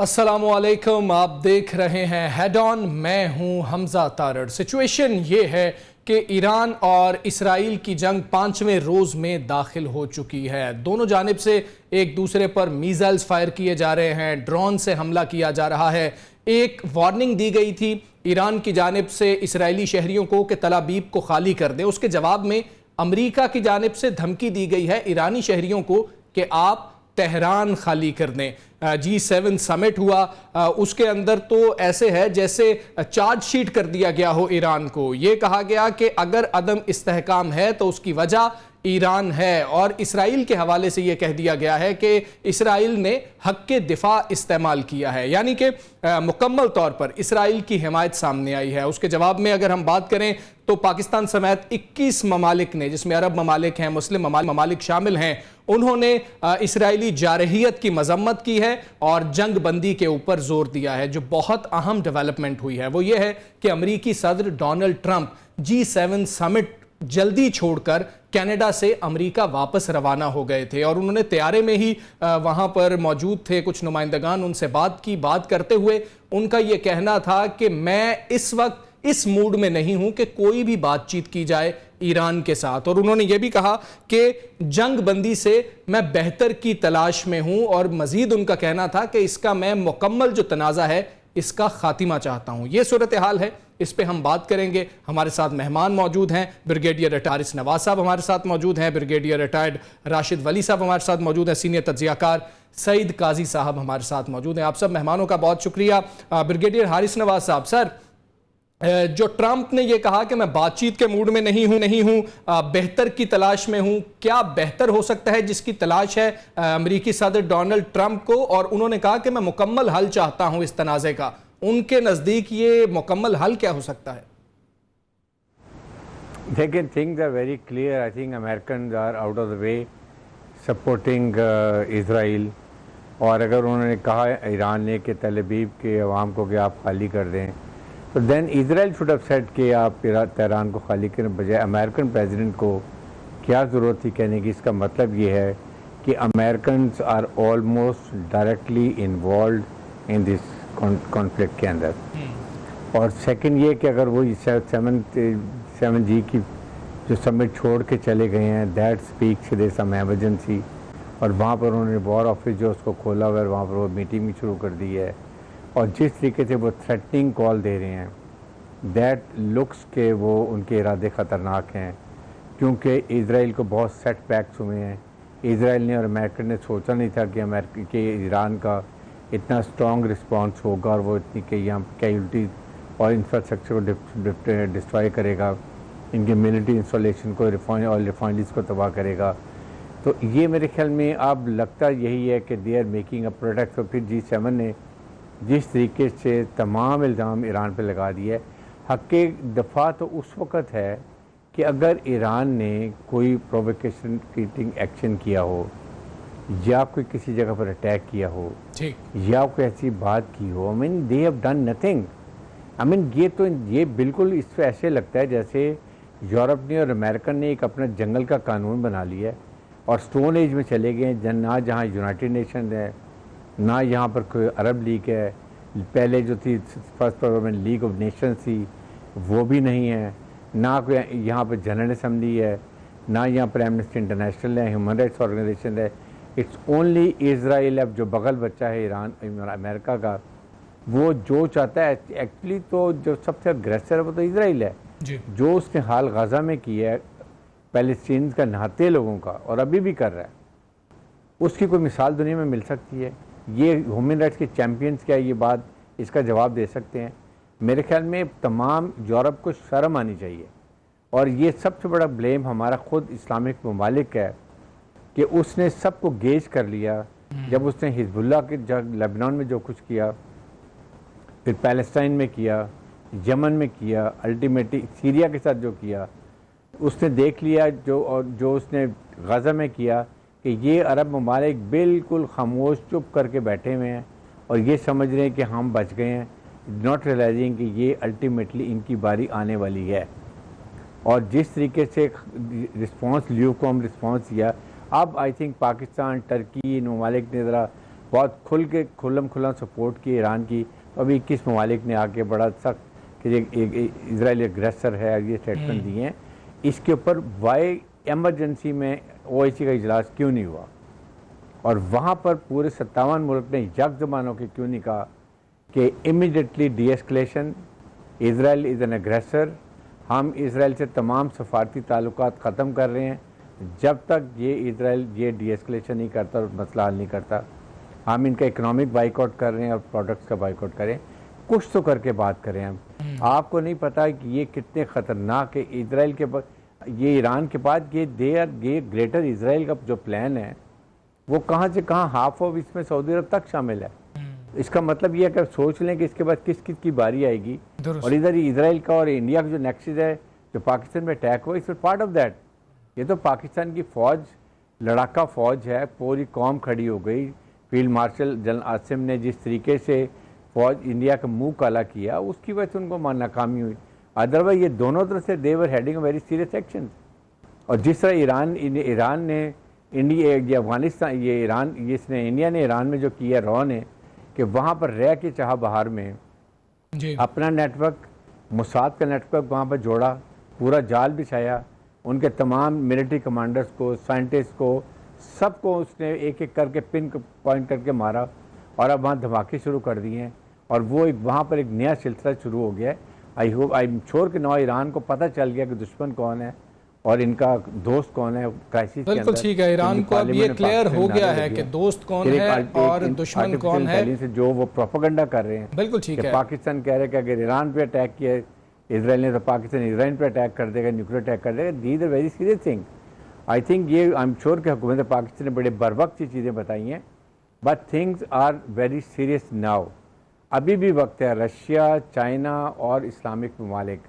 अस्सलामुअलैकुम, आप देख रहे हैं हेड ऑन। मैं हूं हमजा तारड़। सिचुएशन ये है कि ईरान और इसराइल की जंग 5वें रोज़ में दाखिल हो चुकी है। दोनों जानिब से एक दूसरे पर मिसाइल्स फायर किए जा रहे हैं, ड्रोन से हमला किया जा रहा है। एक वार्निंग दी गई थी ईरान की जानिब से इसराइली शहरियों को कि तल अवीव को खाली कर दें। उसके जवाब में अमरीका की जानिब से धमकी दी गई है ईरानी शहरियों को कि आप तेहरान खाली कर दें। G7 समिट हुआ, उसके अंदर तो ऐसे है जैसे चार्ज शीट कर दिया गया हो ईरान को। यह कहा गया कि अगर अदम इस्तेहकाम है तो उसकी वजह ईरान है, और इसराइल के हवाले से यह कह दिया गया है कि इसराइल ने हक के दिफा इस्तेमाल किया है, यानी कि मुकम्मल तौर पर इसराइल की हिमायत सामने आई है। उसके जवाब में अगर हम बात करें तो पाकिस्तान समेत 21 ममालिक ने, जिसमें अरब ममालिक हैं, मुस्लिम ममालिक शामिल हैं, उन्होंने इसराइली जारहियत की मजम्मत की है और जंग बंदी के ऊपर जोर दिया है। जो बहुत अहम डेवलपमेंट हुई है वो ये है कि अमरीकी सदर डोनाल्ड ट्रंप G7 समिट जल्दी छोड़कर कनाडा से अमेरिका वापस रवाना हो गए थे, और उन्होंने तैयारे में ही वहां पर मौजूद थे कुछ नुमाइंदगान। उनसे बात करते हुए उनका यह कहना था कि मैं इस वक्त इस मूड में नहीं हूं कि कोई भी बातचीत की जाए ईरान के साथ। और उन्होंने यह भी कहा कि जंग बंदी से मैं बेहतर की तलाश में हूं, और मजीद उनका कहना था कि इसका मैं मुकम्मल जो तनाज़ा है इसका खातिमा चाहता हूं। यह सूरत हाल है, इस पे हम बात करेंगे। हमारे साथ मेहमान मौजूद हैं, ब्रिगेडियर रिटायर्ड हारिस नवाज साहब हमारे साथ मौजूद हैं, ब्रिगेडियर रिटायर्ड राशिद वली साहब हमारे साथ मौजूद हैं, सीनियर तज्जियाकार सईद काजी साहब हमारे साथ मौजूद हैं। आप सब मेहमानों का बहुत शुक्रिया। ब्रिगेडियर हारिस नवाज साहब, सर, जो ट्रंप ने यह कहा कि मैं बातचीत के मूड में नहीं हूं, बेहतर की तलाश में हूं, क्या बेहतर हो सकता है जिसकी तलाश है अमेरिकी सदर डोनाल्ड ट्रंप को? और उन्होंने कहा कि मैं मुकम्मल हल चाहता हूं इस तनाज़े का। उनके नजदीक ये मुकम्मल हल क्या हो सकता है? देखिए, things are very clear. I think American are out of the way supporting Israel. और अगर उन्होंने कहा ईरान ने कि तल अवीव के अवाम को कि आप खाली कर दें, तो then Israel should have said कि आप तेहरान को खाली करने बजाय अमेरिकन प्रेसिडेंट को क्या ज़रूरत थी कहने की। इसका मतलब ये है कि American are almost directly involve in this conflict के अंदर। और सेकंड ये कि अगर वो 7G की जो समिट छोड़ के चले गए हैं, that speaks there some emergency. और वहाँ पर उन्होंने वॉर ऑफिस जो उसको खोला हुआ है, वहाँ पर वो मीटिंग भी शुरू कर दी है। और जिस तरीके से वो थ्रेटनिंग कॉल दे रहे हैं, दैट लुक्स के वो उनके इरादे ख़तरनाक हैं, क्योंकि इजराइल को बहुत सेटबैक्स हुए हैं। इजराइल ने और अमेरिका ने सोचा नहीं था कि ईरान का इतना स्ट्रॉन्ग रिस्पांस होगा और वो इतनी कि यहाँ कैजुअल्टीज और इंफ्रास्ट्रक्चर को डिस्ट्रॉय करेगा, इनके मिलिट्री इंस्टॉलेशन को, ऑयल रिफाइनरीज को तबाह करेगा। तो ये मेरे ख्याल में अब लगता यही है कि they are making a product. तो फिर G7 ने जिस तरीके से तमाम इल्ज़ाम ईरान पे लगा दिया है, हक़ दफ़ा तो उस वक़्त है कि अगर ईरान ने कोई प्रोवोकेशन क्रिएटिंग एक्शन किया हो, या कोई किसी जगह पर अटैक किया हो, या कोई ऐसी बात की हो, I mean they have done nothing. I mean ये बिल्कुल इससे ऐसे लगता है जैसे यूरोप ने और अमेरिकन ने एक अपना जंगल का कानून बना लिया है और स्टोन एज में चले गए हैं। ना जहाँ यूनाइटेड नेशन है, ना यहाँ पर कोई अरब लीग है, पहले जो थी first parliament league of Nations थी वो भी नहीं है, ना कोई यहाँ पर जनरल असम्बली है, ना यहाँ पर एमनेस्टी इंटरनेशनल है, ह्यूमन राइट्स ऑर्गेनाइजेशन है। It's only Israel. अब जो बगल बच्चा है ईरान अमेरिका का, वो जो चाहता है एक्चुअली, तो जो सबसे अग्रेसर है वो तो इजराइल है। जो उसने हाल गाज़ा में किया है पैलेस्टीन का नहाते लोगों का, और अभी भी कर रहा है, उसकी कोई मिसाल दुनिया में मिल सकती है? ये ह्यूमन राइट्स के चैम्पियंस क्या ये बात इसका जवाब दे सकते हैं? मेरे ख्याल में तमाम यूरोप को शर्म आनी चाहिए। और ये सबसे बड़ा ब्लेम हमारा ख़ुद इस्लामिक ममालिक है कि उसने सबको गेज कर लिया। जब उसने हिजबुल्लाह के लेबनान में जो कुछ किया, फिर पैलेस्टाइन में किया, यमन में किया, अल्टीमेटली सीरिया के साथ जो किया, उसने देख लिया जो उसने गाज़ा में किया कि ये अरब ममालिक बिल्कुल खामोश चुप करके बैठे हुए हैं और ये समझ रहे हैं कि हम बच गए हैं, नॉट रियलाइजिंग कि ये अल्टीमेटली इनकी बारी आने वाली है। और जिस तरीके से रिस्पॉन्स ल्यूकॉम रिस्पॉन्स किया, अब आई थिंक पाकिस्तान, टर्की, इन ममालिक ने ज़रा बहुत खुल्लम खुल्ला सपोर्ट की ईरान की, तो अभी 21 ममालिक ने आके बड़ा सख्त कि इजराइल एग्रेसर है ये स्टेटमेंट दिए हैं। इसके ऊपर वाई एमरजेंसी में OIC का इजलास क्यों नहीं हुआ, और वहाँ पर पूरे 57 मुल्क ने यक ज़मानों के क्यों नहीं कहा कि immediately D escalation, Israel is an aggressor, हम इसराइल से तमाम सफारती ताल्लुकात ख़त्म कर रहे हैं जब तक ये इसराइल ये डी एस्कलेशन नहीं करता और मसला हल नहीं करता, हम इनका इकोनॉमिक बाइकआउट कर रहे हैं और प्रोडक्ट्स का बाइकआउट करें, कुछ तो करके बात करें हम। आपको नहीं पता कि ये कितने ख़तरनाक है इसराइल के ये ईरान के बाद ये ग्रेटर इसराइल का जो प्लान है वो कहाँ से कहाँ, हाफ ऑफ इसमें सऊदी अरब तक शामिल है। इसका मतलब ये अगर सोच लें कि इसके बाद किस किस की बारी आएगी, और इधर इसराइल का और इंडिया का जो नेक्सस है जो पाकिस्तान में अटैक हुआ, इट्स पार्ट ऑफ दैट। ये तो पाकिस्तान की फ़ौज लड़ाका फ़ौज है, पूरी कौम खड़ी हो गई। फील्ड मार्शल जनरल आसिम ने जिस तरीके से फ़ौज इंडिया का मुंह काला किया, उसकी वजह से उनको नाकामी हुई। अदरवाइज ये दोनों तरफ से देवर हेडिंग वेरी सीरियस एक्शन। और जिस तरह ईरान ने इंडिया, ये अफगानिस्तान, ये ईरान, इसने इंडिया ने ईरान में जो किया रॉ ने, कि वहाँ पर रह के चाह बहार में जी। अपना नेटवर्क, मोसाद का नेटवर्क वहाँ पर जोड़ा, पूरा जाल बिछाया, उनके तमाम मिलिट्री कमांडर्स को, साइंटिस्ट को, सबको उसने एक एक करके पिन पॉइंट करके मारा, और अब वहाँ धमाके शुरू कर दिए हैं, और वो वहाँ पर एक नया सिलसिला शुरू हो गया है। आई एम श्योर कि नौ ईरान को पता चल गया कि दुश्मन कौन है और इनका दोस्त कौन है क्राइसिस के अंदर। बिल्कुल ठीक है, ईरान को अब ये क्लियर हो गया है कि दोस्त कौन है और दुश्मन कौन है। से जो वो प्रोपेगेंडा कर रहे हैं, बिल्कुल ठीक है। पाकिस्तान कह रहे हैं कि अगर ईरान पे अटैक किया इसराइल ने तो पाकिस्तान इसराइल पे अटैक कर देगा, न्यूक्लियर अटैक कर देगा। These are very serious thing. I think ये आई एम श्योर कि हुकूमत पाकिस्तान ने बड़े बरवक्त चीज़ें बताई हैं, but things are very serious now. अभी भी वक्त है। रशिया, चाइना और इस्लामिक ममालिक,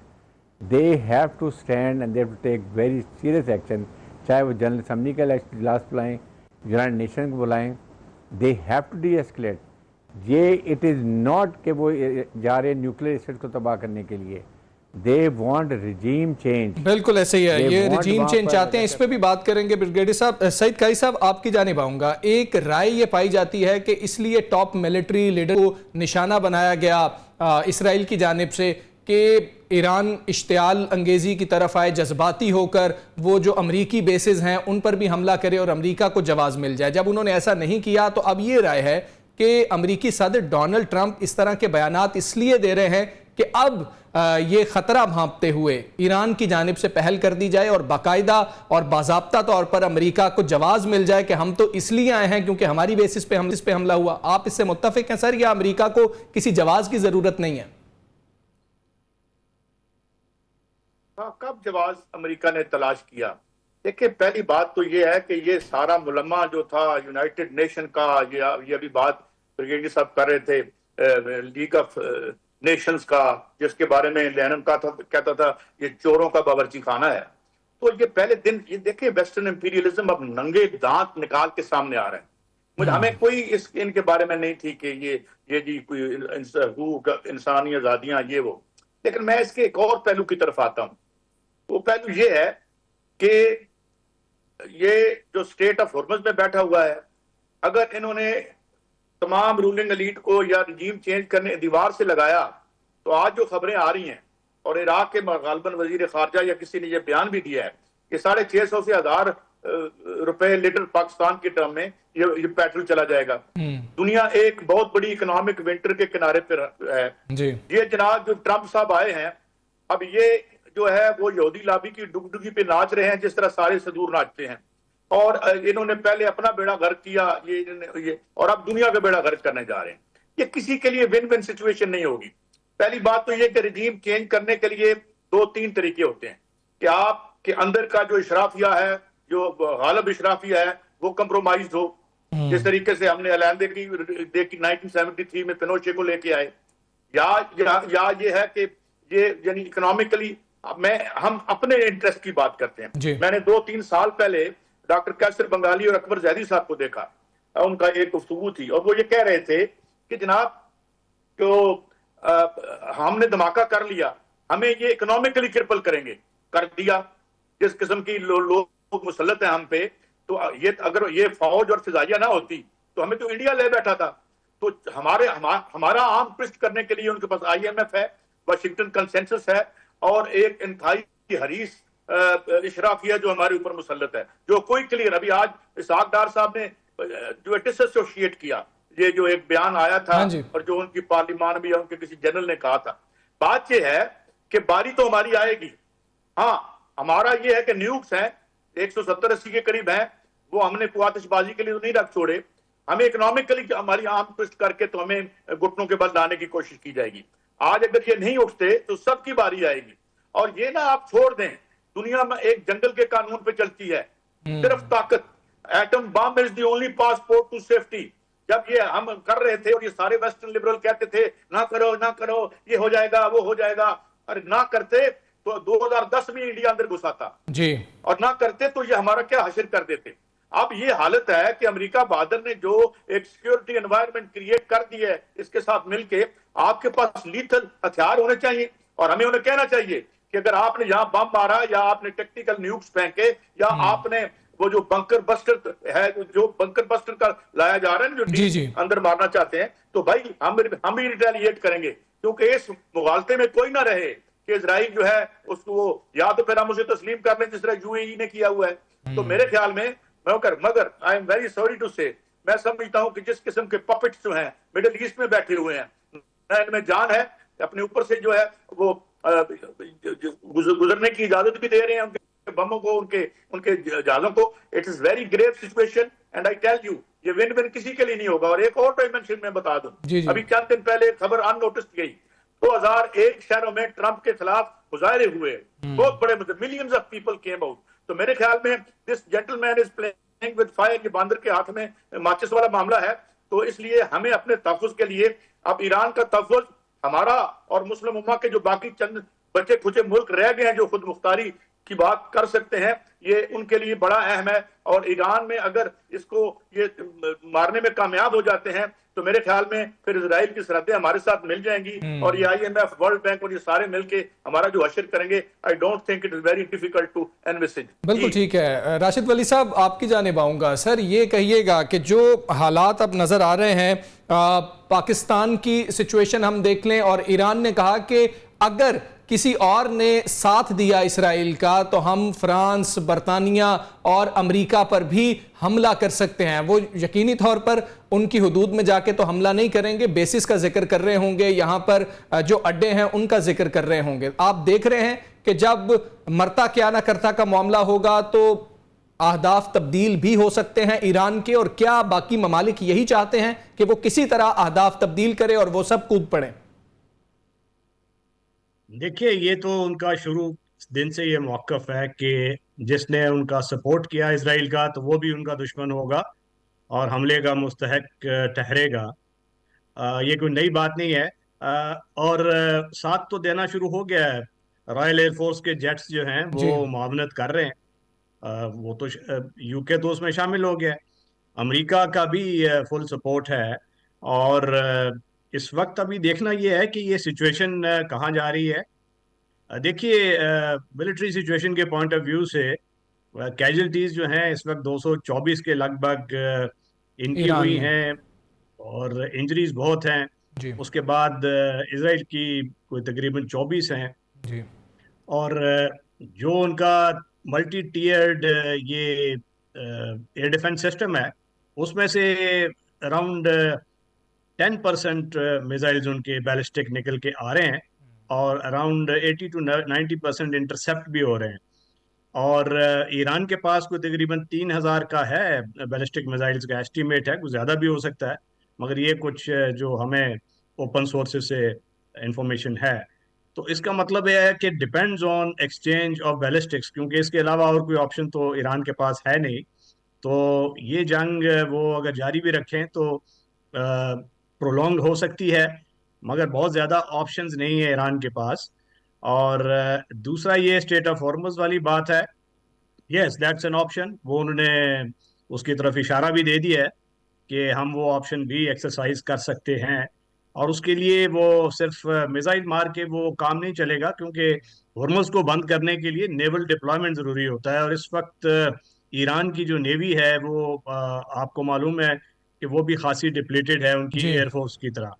they have to stand and they have to take very serious action. चाहे वो जनरल असम्बली का इजलास बुलाएं, यूनाइटेड नेशन को बुलाएं, they have to deescalate. ये इट इज़ नॉट कि वो जा रहे न्यूक्लियर स्टेट को तबाह करने के लिए, दे वांट रिजीम चेंज। बिल्कुल ऐसे ही है, ये रिजीम चेंज चाहते हैं। इस पे भी बात करेंगे ब्रिगेडियर साहब। सईद काई साहब, आपकी जानिब आऊंगा। एक राय ये पाई जाती है कि इसलिए टॉप मिलिट्री लीडर को निशाना बनाया गया इसराइल की जानिब से कि ईरान इश्तियाल अंगेजी की तरफ आए, जज्बाती होकर वो जो अमरीकी बेसिस हैं उन पर भी हमला करे और अमरीका को जवाब मिल जाए। जब उन्होंने ऐसा नहीं किया तो अब ये राय है कि अमरीकी सदर डोनाल्ड ट्रंप इस तरह के बयानात इसलिए दे रहे हैं कि अब ये खतरा भांपते हुए ईरान की जानिब से पहल कर दी जाए और बाकायदा और बाज़ाब्ता तौर पर अमेरिका को जवाब मिल जाए कि हम तो इसलिए आए हैं क्योंकि हमारी बेसिस पे हमला हुआ। आप इससे मुत्तफिक हैं सर, या अमेरिका को किसी जवाब की जरूरत नहीं है? कब जवाब अमेरिका ने तलाश किया? देखिए, पहली बात तो ये है कि ये सारा मुलम्मा जो था यूनाइटेड नेशन का, ये अभी बात ब्रिगेडियर साहब कर रहे थे, लीग ऑफ नेशंस का, जिसके बारे में लेनिन कहता था ये चोरों का बावर्ची खाना है। तो ये पहले दिन, ये देखिए वेस्टर्न इंपीरियलिज्म अब नंगे दांत निकाल के सामने आ रहे हैं। मुझे हमें कोई इनके बारे में नहीं थी कि ये जी कोई इंसानी आजादियां ये वो, लेकिन मैं इसके एक और पहलू की तरफ आता हूं। वो पहलू ये है कि ये जो स्टेट ऑफ हॉर्मज़ में बैठा हुआ है, अगर इन्होंने तमाम रूलिंग एलीट को या रजीम चेंज करने दीवार से लगाया, तो आज जो खबरें आ रही हैं, और इराक के गालिबन वजीर खारजा या किसी ने ये बयान भी दिया है कि 650 से 1000 रुपए लीटर पाकिस्तान के टर्म में ये पेट्रोल चला जाएगा। दुनिया एक बहुत बड़ी इकोनॉमिक विंटर के किनारे पर है जी। ये जनाब जो ट्रंप साहब आए हैं, अब ये जो है वो यहूदी लाबी की डुगडुगी पे नाच रहे हैं जिस तरह सारे सदूर नाचते हैं। और इन्होंने पहले अपना बेड़ा गर्क किया ये और अब दुनिया का बेड़ा गर्क करने जा रहे हैं। ये किसी के लिए विन विन सिचुएशन नहीं होगी। पहली बात तो ये कि रिजीम चेंज करने के लिए 2-3 तरीके होते हैं कि आपके अंदर का जो इशराफिया है, जो गालिब इशराफिया है, वो कंप्रोमाइज हो, जिस तरीके से हमने अलैंदे की 1973 में पिनोचे को लेके आए, या ये है कि ये यानी इकोनॉमिकली हम अपने इंटरेस्ट की बात करते हैं। मैंने 2-3 साल पहले डॉक्टर कैसर बंगाली और अकबर जैदी साहब को देखा, उनका एक गुफ्तगू थी और वो ये कह रहे थे कि जनाब तो हमने धमाका कर लिया, हमें ये इकोनॉमिकली क्रिपल करेंगे, कर दिया। जिस किस्म की लोग मुसल्लत हैं हम पे, तो ये अगर ये फौज और फिजाइया ना होती तो हमें तो इंडिया ले बैठा था। तो हमारा आर्म ट्विस्ट करने के लिए उनके पास IMF है, वाशिंगटन कंसेंसस है, और एक इंतहाई हरीस इशराफिया जो हमारे ऊपर मुसल्लत है, जो कोई क्लियर। अभी आज इसहाक डार साहब ने जो डिसोशिएट किया, ये जो एक बयान आया था हाँ जी। और जो उनकी पार्लियामान में या उनके किसी जनरल ने कहा था, बात यह है कि बारी तो हमारी आएगी। हाँ, हमारा ये है कि न्यूक्स हैं 170-80 के करीब हैं, वो हमने आतिशबाजी के लिए तो नहीं रख छोड़े। हमें इकोनॉमिकली हमारी आर्म ट्विस्ट करके तो हमें घुटनों के बल लाने की कोशिश की जाएगी। आज अगर ये नहीं उठते तो सबकी बारी आएगी। और ये ना आप छोड़ दें, दुनिया में एक जंगल के कानून पे चलती है, सिर्फ ताकत। Atom bomb is the only passport to safety. जब ये हम कर रहे थे और ये सारे वेस्टर्न लिबरल कहते थे ना करो ना करो, ये हो जाएगा वो हो जाएगा, अरे ना करते तो 2010 में इंडिया अंदर घुसा था जी, और ना करते तो ये हमारा क्या हशर कर देते। अब ये हालत है कि अमेरिका बहादुर ने जो एक सिक्योरिटी एनवायरनमेंट क्रिएट कर दी है, इसके साथ मिलके आपके पास लीथल हथियार होने चाहिए और हमें उन्हें कहना चाहिए कि अगर आपने यहां बम मारा या आपने टेक्निकल न्यूक्स फेंके या आपने वो जो बंकर बस्टर है, जो बंकर बस्टर का लाया जा रहा है जो जी, जी। अंदर मारना चाहते हैं, तो भाई हम ही रिटेलिएट करेंगे, क्योंकि इस मुगालते में कोई ना रहे कि इजराइल जो है उसको वो या तो फिर हम उसे तस्लीम कर लें जिस तरह UAE ने किया हुआ है। तो मेरे ख्याल में मगर I am very sorry to say, मैं समझता हूं कि जिस किस्म के पपेट्स जो हैं मिडिल ईस्ट में बैठे हुए हैं, इनमें जान है, अपने ऊपर से जो है वो गुजरने की इजाजत भी दे रहे हैं उनके बमों को, उनके जहाजों को। It is very grave situation and I tell you, ये विन विन किसी के लिए नहीं होगा। और एक और डायमेंशन में बता दूं, जी, जी। अभी चंद दिन पहले खबर अननोटिस गई, 2001 शहरों में ट्रंप के खिलाफ मुजाहरे हुए, बहुत बड़े, millions of people came out. तो मेरे ख्याल में this gentleman is playing with fire, ये बंदर के हाथ में माचिस वाला मामला है। तो इसलिए हमें अपने तहफ़्फ़ुज़ के लिए, अब ईरान का तहफ़्फ़ुज़ हमारा और मुस्लिम उम्मा के जो बाकी चंद बचे खुचे मुल्क रह गए हैं जो खुद मुख्तारी की बात कर सकते हैं, ये उनके लिए बड़ा अहम है। और ईरान में अगर इसको ये मारने में कामयाब हो जाते हैं तो मेरे ख्याल में फिर इजराइल की सरहदें हमारे साथ मिल जाएंगी और ये IMF, वर्ल्ड बैंक और ये सारे मिलके हमारा जो हशर करेंगे, I don't think it is very difficult to envisage. बिल्कुल ठीक है। राशिद वली साहब, आपकी जानिब आऊँगा। सर, ये कहिएगा कि जो हालात अब नज़र आ रहे हैं, पाकिस्तान की सिचुएशन हम देख लें और ईरान ने कहा कि अगर किसी और ने साथ दिया इसराइल का तो हम फ्रांस, बरतानिया और अमेरिका पर भी हमला कर सकते हैं। वो यकीनी तौर पर उनकी हुदूद में जाके तो हमला नहीं करेंगे, बेसिस का जिक्र कर रहे होंगे, यहाँ पर जो अड्डे हैं उनका जिक्र कर रहे होंगे। आप देख रहे हैं कि जब मरता क्या ना करता का मामला होगा तो अहदाफ तब्दील भी हो सकते हैं ईरान के, और क्या बाकी ममालिक यही चाहते हैं कि वो किसी तरह अहदाफ तब्दील करे और वो सब कूद पड़े? देखिए, ये तो उनका शुरू दिन से ये मौक़िफ़ है कि जिसने उनका सपोर्ट किया इसराइल का तो वो भी उनका दुश्मन होगा और हमले का मुस्तहक ठहरेगा। ये कोई नई बात नहीं है। और साथ तो देना शुरू हो गया है। रॉयल एयरफोर्स के जेट्स जो हैं जी, वो मुआवनत कर रहे हैं। वो तो UK तो उसमें शामिल हो गया है। अमेरिका का भी फुल सपोर्ट है। और इस वक्त अभी देखना ये है कि ये सिचुएशन कहाँ जा रही है। देखिए, मिलिट्री सिचुएशन के पॉइंट ऑफ व्यू से कैजुअलिटीज जो हैं इस वक्त 224 के लगभग इनकी ईरान हुई में। हैं और इंजरीज बहुत हैं। जी, उसके बाद इसराइल की कोई तकरीबन 24 हैं। जी, और जो उनका मल्टी टीयर्ड ये एयर डिफेंस सिस्टम है उसमें से अराउंड 10% मिसाइल्स उनके बैलिस्टिक निकल के आ रहे हैं और अराउंड 80 to 90% इंटरसेप्ट भी हो रहे हैं। और ईरान के पास कोई तकरीबन 3,000 का है बैलिस्टिक मिसाइल्स का एस्टीमेट है, कुछ ज़्यादा भी हो सकता है, मगर ये कुछ जो हमें ओपन सोर्सेज से इंफॉर्मेशन है। तो इसका मतलब यह है कि depends on exchange of ballistics, क्योंकि इसके अलावा और कोई ऑप्शन तो ईरान के पास है नहीं। तो ये जंग वो अगर जारी भी रखें तो प्रोलॉन्ग हो सकती है, मगर बहुत ज़्यादा ऑप्शंस नहीं है ईरान के पास। और दूसरा ये स्टेट ऑफ हॉर्मुज़ वाली बात है। Yes, that's an option. वो उन्होंने उसकी तरफ इशारा भी दे दिया है कि हम वो ऑप्शन भी एक्सरसाइज कर सकते हैं। और उसके लिए वो सिर्फ मिसाइल मार के वो काम नहीं चलेगा, क्योंकि हॉर्मुज़ को बंद करने के लिए नेवल डिप्लॉयमेंट ज़रूरी होता है। और इस वक्त ईरान की जो नेवी है वो आपको मालूम है कि वो भी खासी डिप्लीटेड है उनकी जी। एयरफोर्स की तरह।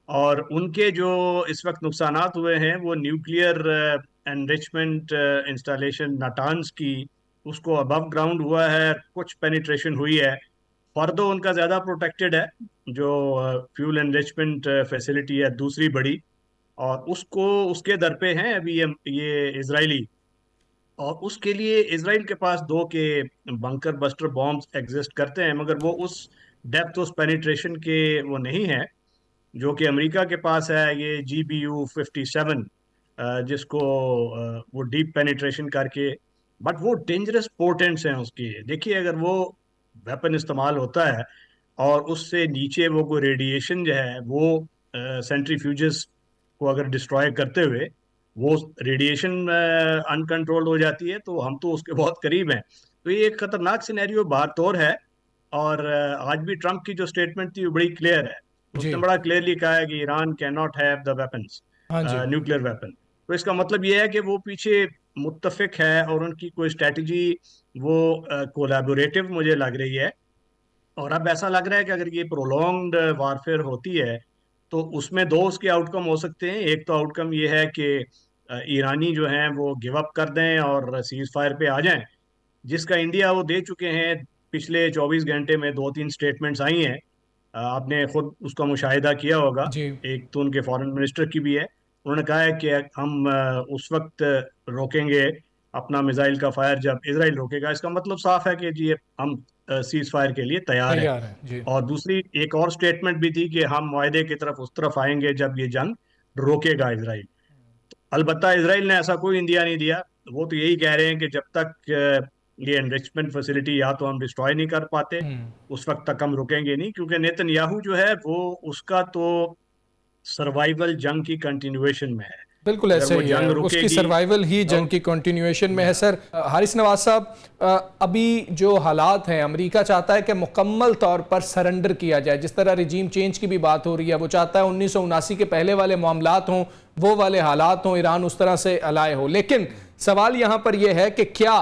और उनके जो इस वक्त नुकसानात हुए हैं वो न्यूक्लियर एनरिचमेंट इंस्टॉलेशन नाटान्स की, उसको अबव ग्राउंड हुआ है, कुछ पेनिट्रेशन हुई है। फर्दो उनका ज़्यादा प्रोटेक्टेड है, जो फ्यूल एनरिचमेंट फैसिलिटी है दूसरी बड़ी, और उसको उसके दर पे हैं अभी ये इजरायली। और उसके लिए इसराइल के पास दो के बंकर बस्टर बॉम्ब्स एग्जिस्ट करते हैं, मगर वो उस डेप्थ उस पेनिट्रेशन के वो नहीं है जो कि अमेरिका के पास है, ये GBU-57, जिसको वो डीप पेनिट्रेशन करके, बट वो डेंजरस पोर्टेंट्स हैं उसकी। देखिए अगर वो वेपन इस्तेमाल होता है और उससे नीचे वो कोई रेडिएशन जो है वो सेंट्रीफ्यूजेस को अगर डिस्ट्रॉय करते हुए वो रेडिएशन अनकंट्रोल्ड हो जाती है, तो हम तो उसके बहुत करीब हैं। तो ये एक खतरनाक सिनेरियो बाहर तौर है। और आज भी ट्रम्प की जो स्टेटमेंट थी वो बड़ी क्लियर है। जी। उसने बड़ा क्लियरली कहा है कि Iran can not have the weapons, हाँ जी। Nuclear weapon. तो इसका मतलब ये है कि वो पीछे मुत्तफिक है और उनकी कोई स्ट्रेटजी वो कोलैबोरेटिव मुझे लग रही है। और अब ऐसा लग रहा है कि अगर ये प्रोलॉन्ग्ड वारफेयर होती है तो उसमें दो उसके आउटकम हो सकते हैं। एक तो आउटकम ये है कि ईरानी जो हैं वो गिव अप कर दें और सीज फायर पे आ जाएं, जिसका इंडिया वो दे चुके हैं। पिछले 24 घंटे में दो तीन स्टेटमेंट्स आई हैं, आपने खुद उसका मुशाहिदा किया होगा। जी। एक तो उनके फॉरेन मिनिस्टर की भी है, उन्होंने कहा है कि हम उस वक्त रोकेंगे अपना मिसाइल का फायर जब इसराइल रोकेगा। इसका मतलब साफ है कि जी हम सीज फायर के लिए तैयार हैं। तैयार है जी। और दूसरी एक और स्टेटमेंट भी थी कि हम मुआहदे की तरफ उस तरफ आएंगे जब ये जंग रोकेगा इसराइल। अलबत्ता इसराइल ने ऐसा कोई इंदिया नहीं दिया। वो तो यही कह रहे हैं कि जब तक ये एनरिचमेंट फैसिलिटी या तो हम डिस्ट्रॉय नहीं कर पाते हम्म। उस वक्त तक हम रुकेंगे नहीं, क्योंकि नेतन्याहू जो है वो उसका तो सर्वाइवल जंग की कंटिन्यूएशन में है। बिल्कुल अगर ऐसे वो ही जंग है, उसकी रुकेगी सर्वाइवल ही तो जंग की कंटिन्यूएशन में है। या सर हारिस नवाज साहब, अभी जो हालात हैं, अमेरिका चाहता है कि मुकम्मल तौर पर सरेंडर किया जाए। जिस तरह रिजीम चेंज की भी बात हो रही है, वो चाहता है 1979 के पहले वाले मामलात हों, वो वाले हालात हों, ईरान उस तरह से अलाय हो। लेकिन सवाल यहाँ पर यह है कि क्या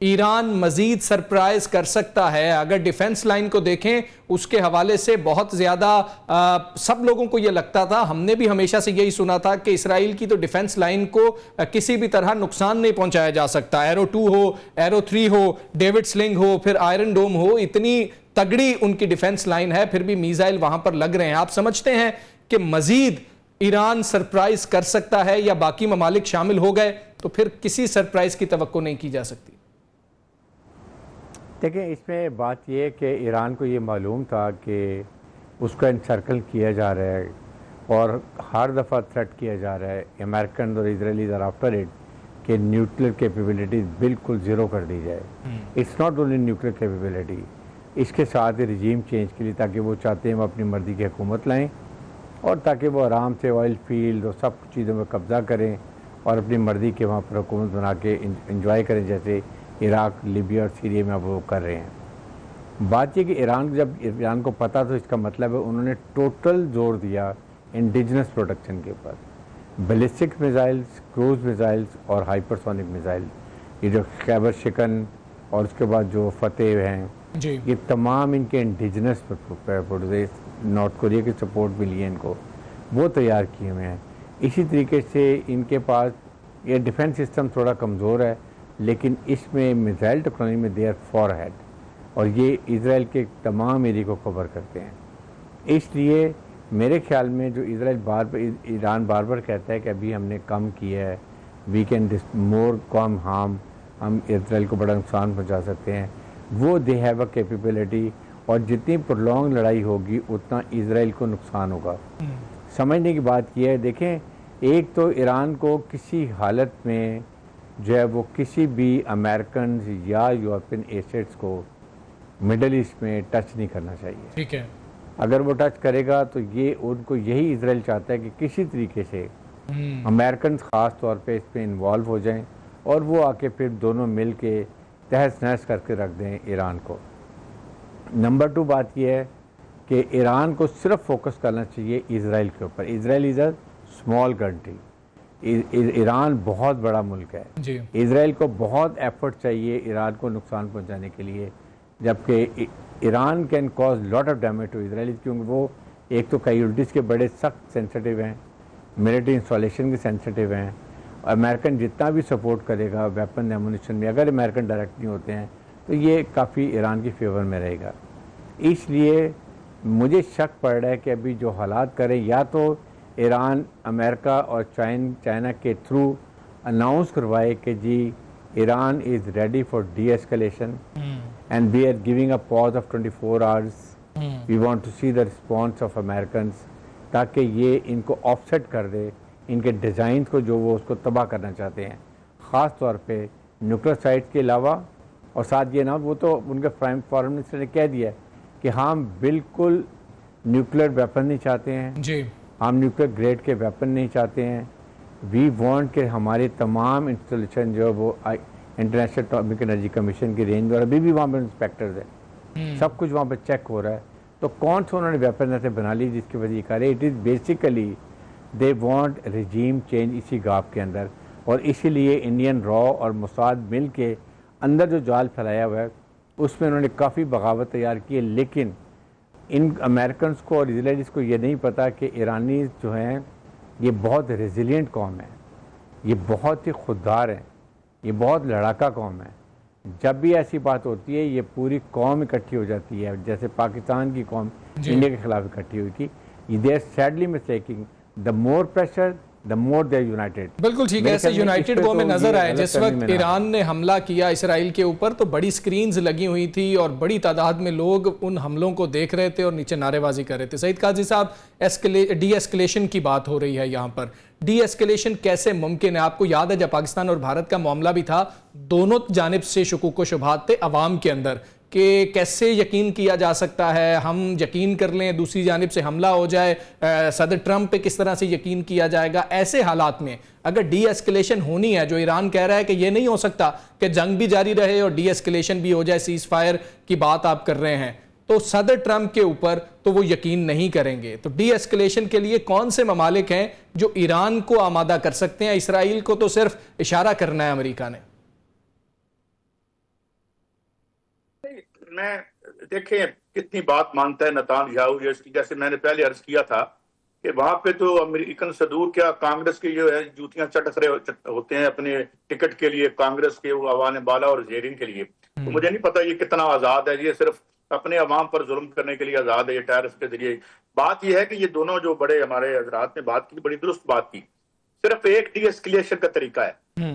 ईरान मजीद सरप्राइज कर सकता है? अगर डिफेंस लाइन को देखें, उसके हवाले से बहुत ज़्यादा सब लोगों को यह लगता था, हमने भी हमेशा से यही सुना था कि इसराइल की तो डिफेंस लाइन को किसी भी तरह नुकसान नहीं पहुंचाया जा सकता। एरो 2 हो, एरो 3 हो, डेविड स्लिंग हो, फिर आयरन डोम हो, इतनी तगड़ी उनकी डिफेंस लाइन है, फिर भी मिसाइल वहां पर लग रहे हैं। आप समझते हैं कि मजीद ईरान सरप्राइज कर सकता है, या बाकी ममालिक शामिल हो गए तो फिर किसी सरप्राइज की तवक्को नहीं की जा सकती? देखिए, इसमें बात यह है कि ईरान को ये मालूम था कि उसका इनसर्कल किया जा रहा है और हर दफ़ा थ्रेट किया जा रहा है, अमेरिकन और इजरायलीज आर आफ्टर इट, कि न्यूक्लियर कैपेबिलिटीज़ बिल्कुल ज़ीरो कर दी जाए। It's not only nuclear capability, इसके साथ ही रिजीम चेंज के लिए, ताकि वो चाहते हैं वो अपनी मर्ज़ी की हुकूमत लाएँ और ताकि वो आराम से ऑयल फील्ड और सब चीज़ों में कब्ज़ा करें और अपनी मर्ज़ी के वहाँ पर हुकूमत बना के इंजॉय करें, जैसे इराक, लीबिया और सीरिया में अब वो कर रहे हैं। बात ये कि जब ईरान को पता, तो इसका मतलब है उन्होंने टोटल जोर दिया इंडिजिनस प्रोटेक्शन के ऊपर। बैलिस्टिक मिसाइल्स, क्रूज मिसाइल्स और हाइपरसोनिक मिसाइल, ये जो खैबर शिकन और उसके बाद जो फतेह हैं जी। ये तमाम इनके इंडिजिनस प्रोडक्ट, नॉर्थ कोरिया की सपोर्ट मिली है इनको, वो तैयार किए हुए हैं। इसी तरीके से इनके पास ये डिफेंस सिस्टम थोड़ा कमज़ोर है, लेकिन इसमें मिसाइल टेक्नोलॉजी में दे आर फॉर हेड, और ये इसराइल के तमाम एरिया को कवर करते हैं। इसलिए मेरे ख्याल में जो ईरान बार बार कहता है कि अभी हमने कम किया है, we can more come harm, हम इसराइल को बड़ा नुकसान पहुंचा सकते हैं, वो दे हैव अ कैपेबिलिटी, और जितनी प्रोलॉन्ग लड़ाई होगी उतना इसराइल को नुकसान होगा। समझने की बात यह है, देखें, एक तो ईरान को किसी हालत में जो है वो किसी भी अमेरिकन या यूरोपियन एसेट्स को मिडल ईस्ट में टच नहीं करना चाहिए। ठीक है। अगर वो टच करेगा तो ये उनको यही इसराइल चाहता है कि किसी तरीके से अमेरिकन ख़ास तौर पे इसमें इन्वॉल्व हो जाएं और वो आके फिर दोनों मिल के तहस नहस करके रख दें ईरान को। नंबर 2 बात यह है कि ईरान को सिर्फ फोकस करना चाहिए इसराइल के ऊपर। Israel is a small country, Iran बहुत बड़ा मुल्क है जी। इसराइल को बहुत एफर्ट चाहिए ईरान को नुकसान पहुंचाने के लिए, जबकि Iran can cause lot of damage to Israel, क्योंकि वो एक तो कैजुअल्टीज़ के बड़े सख्त सेंसिटिव हैं, मिलिट्री इंस्टॉलेशन के सेंसिटिव हैं। अमेरिकन जितना भी सपोर्ट करेगा वेपन एमुनिशन में, अगर अमेरिकन डायरेक्ट नहीं होते हैं तो ये काफ़ी ईरान की फेवर में रहेगा। इसलिए मुझे शक पड़ रहा है कि अभी जो हालात करें, या तो ईरान अमेरिका और चाइना के थ्रू अनाउंस करवाए कि जी Iran is ready for de escalation and we are giving a pause of 24 hours, we want to see the response of Americans, ताकि ये इनको ऑफसेट कर दे इनके डिज़ाइन को जो वो उसको तबाह करना चाहते हैं, ख़ास तौर पे न्यूक्लियर साइट्स के अलावा। और साथ ये ना, वो तो उनके फॉरेन मिनिस्टर ने कह दिया कि हम बिल्कुल न्यूक्लियर वेपन नहीं चाहते हैं जी, हम न्यूक्लियर ग्रेड के वेपन नहीं चाहते हैं। वी वांट कि हमारे तमाम इंस्टॉलेशन जो वो इंटरनेशनल एटॉमिक एनर्जी कमीशन की रेंज और अभी भी वहाँ पर इंस्पेक्टर्स हैं, सब कुछ वहाँ पर चेक हो रहा है। तो कौन सा उन्होंने वेपन ऐसे बना ली जिसकी वजह कर रहे, it is basically they want regime change इसी गाप के अंदर। और इसीलिए इंडियन रॉ और मोसाद मिल के अंदर जो जाल फैलाया हुआ है उसमें उन्होंने काफ़ी बगावत तैयार की है। लेकिन इन अमेरिकन को और इजराइलीज़ को ये नहीं पता कि ईरानी जो हैं ये बहुत रेजिलिएंट कौम है, ये बहुत ही खुददार है, ये बहुत लड़ाका कौम है। जब भी ऐसी बात होती है ये पूरी कौम इकट्ठी हो जाती है, जैसे पाकिस्तान की कौम इंडिया के खिलाफ इकट्ठी हुई थी। They are sadly mistaking, the more pressure the more they are united. बिल्कुल ठीक है, ऐसे यूनाइटेड वो में नजर आए। जिस वक्त ईरान ने हमला किया इसराइल के ऊपर तो बड़ी स्क्रीन्स लगी हुई थी और बड़ी तादाद में लोग उन हमलों को देख रहे थे और नीचे नारेबाजी कर रहे थे। सईद काजी साहब, डी एस्केलेशन की बात हो रही है यहाँ पर, डी एस्केलेशन कैसे मुमकिन है? आपको याद है जब पाकिस्तान और भारत का मामला भी था, दोनों जानिब से शुकूक व शुबहात थे अवाम के अंदर कि कैसे यकीन किया जा सकता है, हम यकीन कर लें दूसरी जानिब से हमला हो जाए, सदर ट्रंप पे किस तरह से यकीन किया जाएगा। ऐसे हालात में अगर डी एस्केलेशन होनी है, जो ईरान कह रहा है कि ये नहीं हो सकता कि जंग भी जारी रहे और डी एस्केलेशन भी हो जाए, सीज फायर की बात आप कर रहे हैं, तो सदर ट्रंप के ऊपर तो वो यकीन नहीं करेंगे। तो डी एस्केलेशन के लिए कौन से ममालिक हैं जो ईरान को आमादा कर सकते हैं? इसराइल को तो सिर्फ इशारा करना है अमेरिका ने। मैं देखें कितनी बात मानता है नेतान्याहू, जैसे मैंने पहले अर्ज किया था कि वहां पे तो अमेरिकन सदूर क्या कांग्रेस के जो है जूतियां चटक रहे होते हैं अपने टिकट के लिए, कांग्रेस के वो आवान बाला और जेरिन के लिए। तो मुझे नहीं पता ये कितना आजाद है, ये सिर्फ अपने अवाम पर जुल्म करने के लिए आजाद है ये टैरिफ के जरिए। बात यह है कि ये दोनों जो बड़े हमारे हजरात ने बात की, बड़ी दुरुस्त बात की, सिर्फ एक डी एस्केलेशन का तरीका है।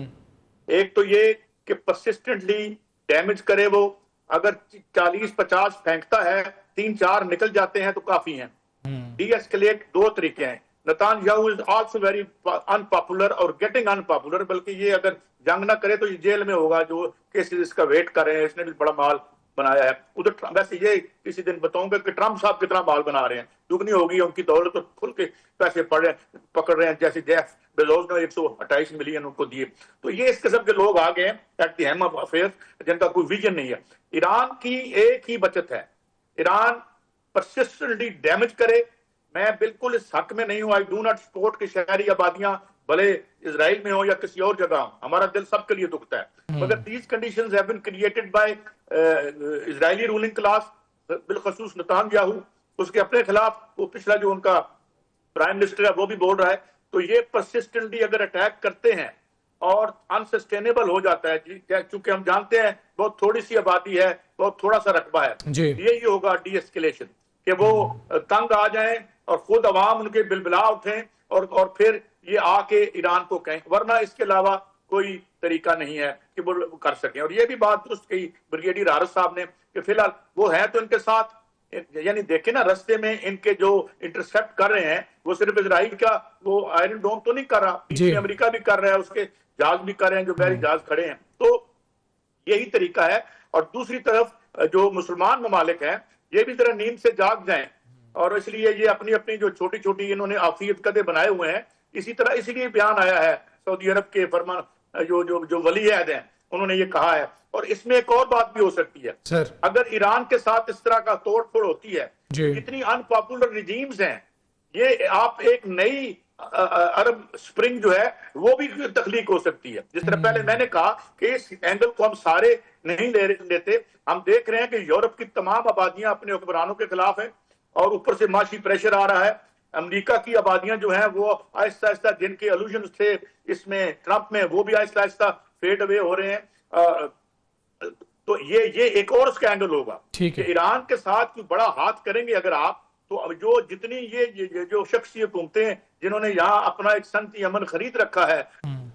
एक तो ये कि परसिस्टेंटली डैमेज करे, वो अगर 40-50 फेंकता है 3-4 निकल जाते हैं तो काफी हैं। डी एस्केलेट दो तरीके हैं। Netanyahu is also very unpopular और गेटिंग अनपॉपुलर, बल्कि ये अगर जंग ना करे तो ये जेल में होगा, जो केसेस इसका वेट कर रहे हैं, इसने भी बड़ा माल बनाया है उधर। वैसे ये किसी दिन बताऊंगा कि ट्रंप साहब कितना माल बना रहे हैं, दुगनी होगी उनकी दौलत, तो खुल के पैसे पकड़ रहे हैं, जैसे जेफ बेजोस ने 128 मिलियन उनको दिए। तो ये इस किस्म के लोग आ गए at the helm of affairs, जिनका कोई विजन नहीं है। ईरान की एक ही बचत है, ईरान परसिस्टेंटली डैमेज करे। मैं बिल्कुल इस हक में नहीं हूं, आई डू नॉट सपोर्ट कि शहरी आबादियां भले इजराइल में हो या किसी और जगह हो, हमारा दिल सबके लिए दुखता है, मगर these conditions have been created by Israeli ruling class, बिलखसूस नेतान्याहू। उसके अपने खिलाफ वो पिछला जो उनका प्राइम मिनिस्टर है वो भी बोल रहा है। तो ये परसिस्टेंटली अगर अटैक करते हैं और अनसस्टेनेबल हो जाता है, क्योंकि हम जानते हैं बहुत थोड़ी सी आबादी है, बहुत थोड़ा सा रकबा है, यही होगा डी एस्केलेशन, कि वो तंग आ जाएं और खुद अवाम उनके बिलबिला उठें और फिर ये आके ईरान को कहें, वरना इसके अलावा कोई तरीका नहीं है कि वो कर सकें। और ये भी बात दुरुस्त कही ब्रिगेडियर हारिस साहब ने कि फिलहाल वो है तो इनके साथ, यानी देखे ना रस्ते में इनके जो इंटरसेप्ट कर रहे हैं, वो सिर्फ इजराइल का वो आयरन डोम तो नहीं कर रहा, इसमें अमेरिका भी कर रहा है, उसके जहाज भी कर रहे हैं, जो बहरी जहाज खड़े हैं। तो यही तरीका है। और दूसरी तरफ जो मुसलमान ममालिक हैं ये भी जरा नींद से जाग जाएं, और इसलिए ये अपनी अपनी जो छोटी छोटी इन्होंने आफियत कदे बनाए हुए हैं, इसी तरह इसीलिए बयान आया है सऊदी अरब के फरमान जो वली अहद हैं, उन्होंने ये कहा है। और इसमें एक और बात भी हो सकती है सर, अगर ईरान के साथ इस तरह का तोड़ फोड़ होती है, इतनी अनपॉपुलर रिजीम्स हैं, ये आप एक नई अरब स्प्रिंग जो है वो भी तख्लीक हो सकती है। जिस तरह पहले मैंने कहा कि इस एंगल को हम सारे नहीं लेते, हम देख रहे हैं कि यूरोप की तमाम आबादियां अपने हुक्मरानों के खिलाफ है और ऊपर से माशी प्रेशर आ रहा है। अमेरिका की आबादियां जो हैं वो आहिस्ता आहिस्ता, जिनके अलूजन थे इसमें ट्रंप में, वो भी आहिस्ता आहिस्ता फेड अवे हो रहे हैं। तो ये एक और स्कैंडल होगा कि ईरान के साथ कोई बड़ा हाथ करेंगे अगर आप, तो अब जो जितनी ये जो शख्सी हुकूमतें हैं जिन्होंने यहाँ अपना एक सनती अमन खरीद रखा है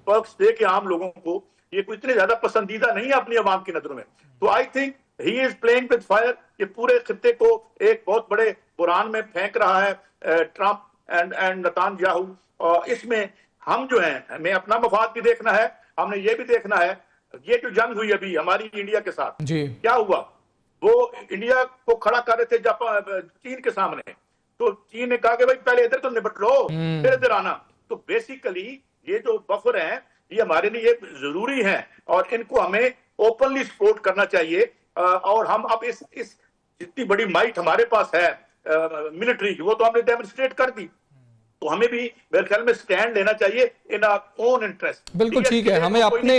पर्क्स दे के आम लोगों को, ये कोई इतने ज्यादा पसंदीदा नहीं है अपनी आवाम की नजरों में। तो I think he is playing with fire. ये पूरे खित्ते को एक बहुत बड़े बुरान में फेंक रहा है ट्रंप एंड नेतान्याहू। और इसमें हम जो है, हमें अपना मफाद भी देखना है, हमने ये भी देखना है ये जो जंग हुई अभी हमारी इंडिया के साथ क्या हुआ, वो इंडिया को खड़ा कर रहे थे चीन के सामने, तो चीन ने कहा कि भाई पहले इधर तो निपट लो फिर इधर आना। तो बेसिकली ये जो बफर है ये हमारे लिए जरूरी है और इनको हमें ओपनली सपोर्ट करना चाहिए। और हम अब इस जितनी बड़ी माइट हमारे पास है मिलिट्री की, वो तो हमने डेमोन्स्ट्रेट कर दी, तो हमें भी मेरे ख्याल में स्टैंड लेना चाहिए इन आवर ओन इंटरेस्ट। बिल्कुल ठीक है, हमें अपने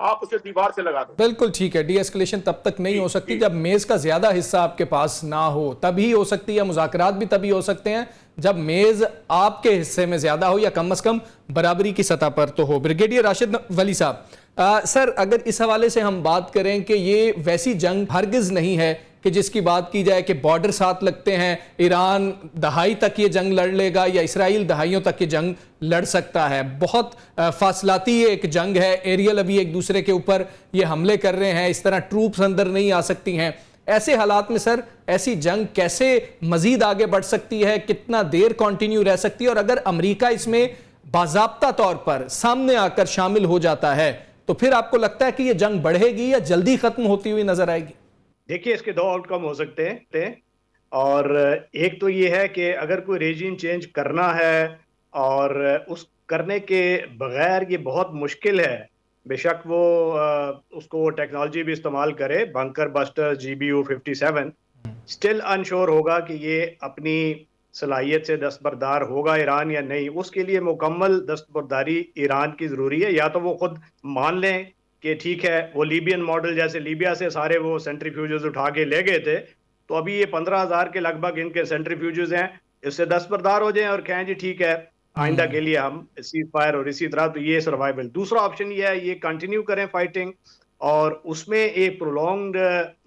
आप उसे दीवार से लगा दो। बिल्कुल ठीक है, डी एस्केलेशन तब तक नहीं हो सकती जब मेज का ज्यादा हिस्सा आपके पास ना हो, तभी हो सकती है। मुज़ाकरात भी तभी हो सकते हैं जब मेज आपके हिस्से में ज्यादा हो या कम से कम बराबरी की सतह पर तो हो। ब्रिगेडियर राशिद वली साहब, सर अगर इस हवाले से हम बात करें कि ये वैसी जंग हरगिज नहीं है कि जिसकी बात की जाए कि बॉर्डर साथ लगते हैं, ईरान दहाई तक ये जंग लड़ लेगा या इसराइल दहाइयों तक ये जंग लड़ सकता है। बहुत फासलाती एक जंग है, एरियल अभी एक दूसरे के ऊपर ये हमले कर रहे हैं, इस तरह ट्रूप्स अंदर नहीं आ सकती हैं। ऐसे हालात में सर ऐसी जंग कैसे मजीद आगे बढ़ सकती है, कितना देर कंटिन्यू रह सकती है, और अगर अमेरिका इसमें बाज़ाब्ता तौर पर सामने आकर शामिल हो जाता है तो फिर आपको लगता है कि यह जंग बढ़ेगी या जल्दी खत्म होती हुई नजर आएगी? देखिए, इसके दो आउटकम हो सकते हैं, और एक तो ये है कि अगर कोई रेजिम चेंज करना है और उस करने के बगैर ये बहुत मुश्किल है, बेशक वो उसको टेक्नोलॉजी भी इस्तेमाल करे, bunker buster GBU 57, still unsure होगा कि ये अपनी सलाहियत से दस्तबरदार होगा ईरान या नहीं। उसके लिए मुकम्मल दस्तबरदारी ईरान की ज़रूरी है। या तो वो खुद मान लें कि ठीक है, वो लीबियन मॉडल, जैसे लीबिया से सारे वो सेंट्रीफ्यूजेस उठा के ले गए थे, तो अभी ये 15,000 के लगभग इनके सेंट्रीफ्यूजेस हैं, इससे दस्तबरदार हो जाएं और कहें जी ठीक है आइंदा के लिए हम सीज फायर, और इसी तरह तो ये सर्वाइवल। दूसरा ऑप्शन ये है, ये कंटिन्यू करें फाइटिंग और उसमें एक प्रोलॉन्ग्ड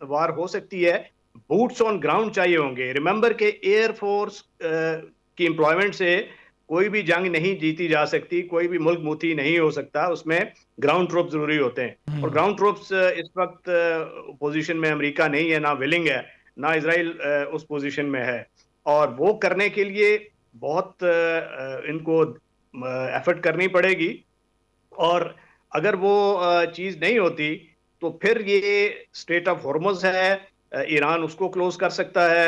वार हो सकती है। बूट्स ऑन ग्राउंड चाहिए होंगे। रिमेंबर के एयरफोर्स की एम्प्लॉयमेंट से कोई भी जंग नहीं जीती जा सकती, कोई भी मुल्क मुती नहीं हो सकता, उसमें ग्राउंड ट्रूप जरूरी होते हैं। और ग्राउंड ट्रूप्स इस वक्त पोजीशन में अमेरिका नहीं है, ना विलिंग है, ना इजराइल उस पोजीशन में है, और वो करने के लिए बहुत इनको एफर्ट करनी पड़ेगी। और अगर वो चीज़ नहीं होती तो फिर ये स्ट्रेट ऑफ हॉर्मुज़ है, ईरान उसको क्लोज कर सकता है,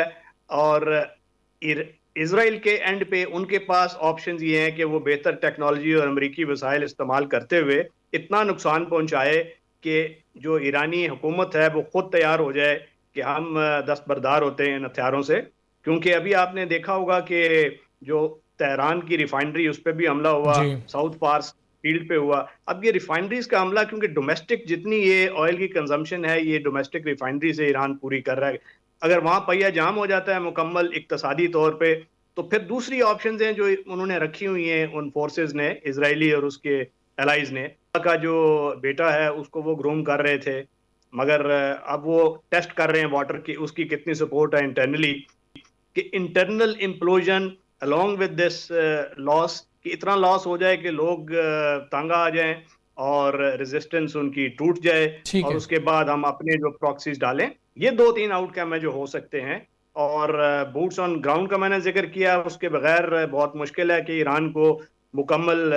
और इजराइल के एंड पे उनके पास ऑप्शंस ये हैं कि वो बेहतर टेक्नोलॉजी और अमेरिकी वसाइल इस्तेमाल करते हुए इतना नुकसान पहुंचाए कि जो ईरानी हुकूमत है वो खुद तैयार हो जाए कि हम दस्तबरदार होते हैं इन हथियारों से। क्योंकि अभी आपने देखा होगा कि जो तेहरान की रिफाइनरी, उस पर भी हमला हुआ, साउथ पार्स फील्ड पे हुआ। अब ये रिफाइनरीज का हमला, क्योंकि डोमेस्टिक जितनी ये ऑयल की कंजम्पशन है ये डोमेस्टिक रिफाइनरी से ईरान पूरी कर रहा है, अगर वहाँ पहिया जाम हो जाता है मुकम्मल इक्तसादी तौर पे, तो फिर दूसरी ऑप्शंस हैं जो उन्होंने रखी हुई हैं उन फोर्सेस ने, इजरायली और उसके एलाइज ने। का जो बेटा है उसको वो ग्रूम कर रहे थे, मगर अब वो टेस्ट कर रहे हैं वाटर की, उसकी कितनी सपोर्ट है इंटरनली, कि internal implosion along with this loss, कि इतना लॉस हो जाए कि लोग तंग आ जाएं और रेजिस्टेंस उनकी टूट जाए, और उसके बाद हम अपने जो प्रॉक्सीज डालें। ये 2-3 आउटकम है जो हो सकते हैं। और बूट्स ऑन ग्राउंड का मैंने जिक्र किया, उसके बगैर बहुत मुश्किल है कि ईरान को मुकम्मल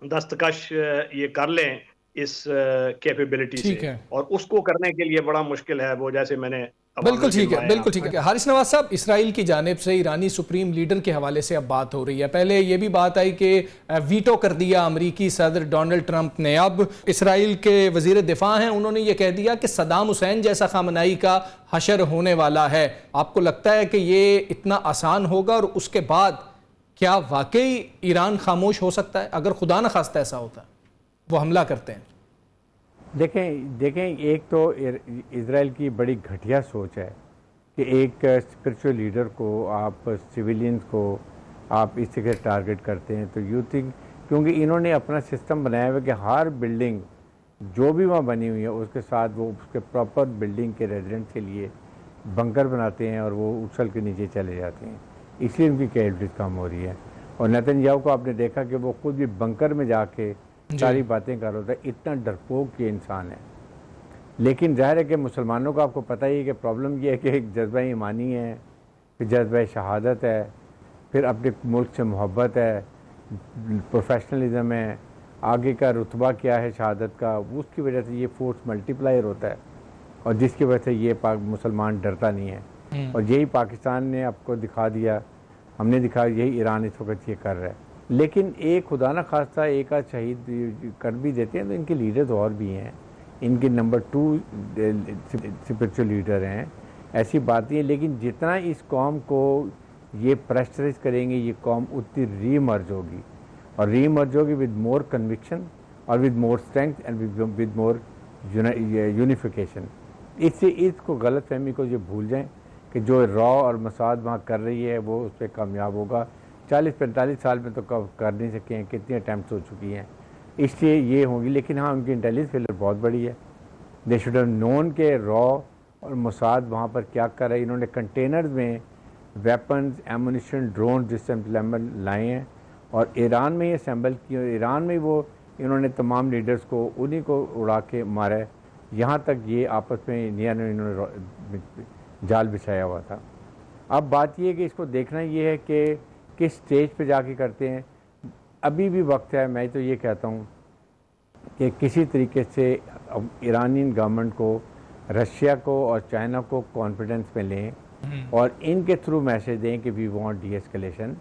दस्तकश ये कर लें इस कैपेबिलिटी से, और उसको करने के लिए बड़ा मुश्किल है वो, जैसे मैंने बिल्कुल ठीक है, बिल्कुल ठीक है। हारिस नवाज साहब, इसराइल की जानिब से ईरानी सुप्रीम लीडर के हवाले से अब बात हो रही है। पहले ये भी बात आई कि वीटो कर दिया अमेरिकी सदर डोनाल्ड ट्रंप ने। अब इसराइल के वजीर दिफा हैं, उन्होंने ये कह दिया कि सद्दाम हुसैन जैसा खामनाई का हशर होने वाला है। आपको लगता है कि ये इतना आसान होगा, और उसके बाद क्या वाकई ईरान खामोश हो सकता है अगर खुदा न खास्ता ऐसा होता है वो हमला करते हैं? देखें एक तो इज़राइल की बड़ी घटिया सोच है कि एक स्पिरिचुअल लीडर को आप सिविलियंस को आप इस तरह टारगेट करते हैं। तो यू थिंक क्योंकि इन्होंने अपना सिस्टम बनाया हुआ है कि हर बिल्डिंग जो भी वहाँ बनी हुई है उसके साथ वो उसके प्रॉपर बिल्डिंग के रेजिडेंट्स के लिए बंकर बनाते हैं और वो उछल के नीचे चले जाते हैं, इसलिए उनकी कैपेबिलिटीज कम हो रही है। और नेतन्याहू को आपने देखा कि वो खुद भी बंकर में जाके सारी बातें कर रहा था, इतना डरपोक ये इंसान है। लेकिन ज़ाहिर है कि मुसलमानों को आपको पता ही है कि प्रॉब्लम ये है कि एक जज्बा ईमानी है, फिर जज्बा शहादत है, फिर अपने मुल्क से मोहब्बत है, प्रोफेशनलिज्म है, आगे का रुतबा क्या है शहादत का, उसकी वजह से ये फोर्स मल्टीप्लायर होता है और जिसकी वजह से ये मुसलमान डरता नहीं है। और यही पाकिस्तान ने आपको दिखा दिया, हमने दिखा, यही ईरान इस वक्त ये कर रहा है। लेकिन एक खुदा न खास्ता एक आध शहीद कर भी देते हैं तो इनके लीडर्स और भी हैं, इनके नंबर 2 स्पिरिचुअल लीडर हैं, ऐसी बातें हैं। लेकिन जितना इस कौम को ये प्रेशराइज करेंगे ये कौम उतनी रीमर्ज होगी, और रीमर्ज होगी विद मोर कन्विक्शन और with more strength and with more unification. इससे इसको गलत फहमी को ये भूल जाएं कि जो रॉ और मसाद वहाँ कर रही है वो उस पर कामयाब होगा। 40-45 साल में तो कर नहीं सके हैं, कितनी अटैम्प्ट हो चुकी हैं, इसलिए ये होंगी। लेकिन हाँ, उनकी इंटेलिजेंस फेलियर बहुत बड़ी है। दे शुड हैव नोन के रॉ और मोसाद वहाँ पर क्या कर रहा है। इन्होंने कंटेनर्स में वेपन्स, एमुनिशन, ड्रोन डिसम्बल लाए हैं और ईरान में ही असेंबल किए, और ईरान में वो इन्होंने तमाम लीडर्स को उन्हीं को उड़ा के मारा है। यहाँ तक ये आपस में नया इन्होंने जाल बिछाया हुआ था। अब बात ये है कि इसको देखना ये है कि किस स्टेज पे जाके करते हैं। अभी भी वक्त है, मैं तो ये कहता हूँ कि किसी तरीके से ईरानी गवर्नमेंट को, रशिया को और चाइना को कॉन्फिडेंस में लें और इनके थ्रू मैसेज दें कि we want D escalation